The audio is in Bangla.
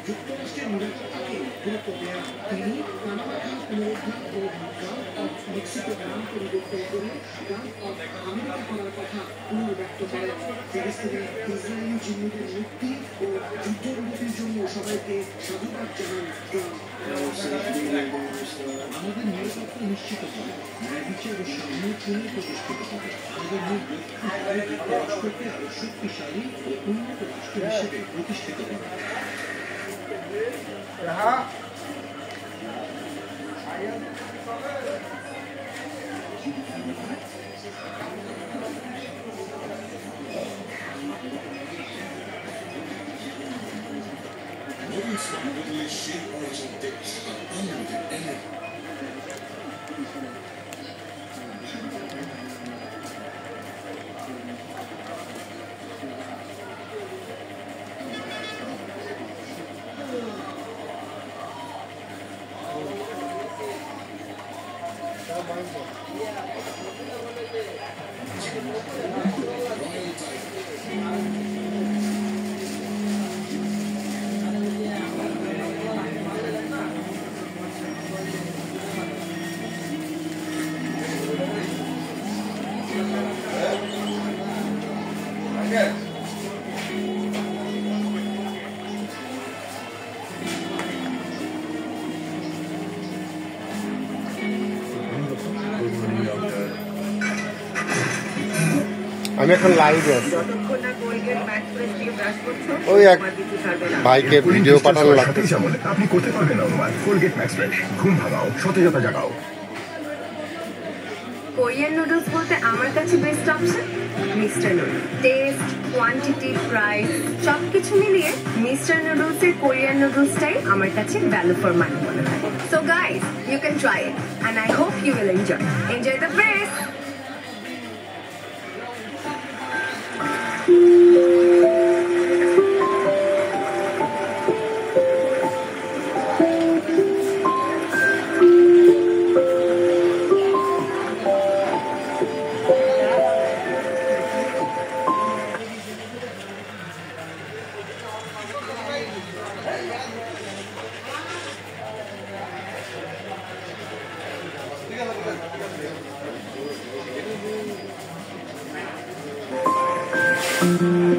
যুক্তরাষ্ট্রের নিরাপত্তাকে গুরুত্ব দেওয়া তিনি পানামা খাল পুনরুদ্ধার ও গালফ অফ মেক্সিকোর নাম পরিবর্তন করে গালফ অফ আমেরিকা করার কথা পুনর্ব্যক্ত করেন। ফিলিস্তিনে ইসরায়েলি জিম্মিদের মুক্তি ও যুদ্ধবিরতির জন্য সবাইকে সাধুবাদ জানান ট্রাম্প। আমাদের নিরাপত্তা নিশ্চিত করে ন্যায় বিচারের সামনে পুনঃপ্রতিষ্ঠিত হবে। আমাদের মূল লক্ষ্য রাষ্ট্রকে আরো শক্তিশালী ও উন্নত রাষ্ট্র হিসেবে প্রতিষ্ঠিত করা। আমি এখন লাইভে আছি। ওই এক ভাইকে ভিডিও পাঠানো লাগবে। আপনি করতে পারবেন অনুমান কোলগেট ম্যাক্স ফ্রেশ, ঘুম ভাঙাও, সতেজতা জাগাও। কোরিয়ান নুডলস বলতে আমার কাছে best option Mister Noodles. Taste, quantity, price সবকিছু মিলিয়ে মিস্টার নুডলস এর কোরিয়ান নুডলসটাই আমার কাছে ভ্যালু ফর মানি মনে হয়। So guys, you can try it and I hope you will enjoy the best. Thank you.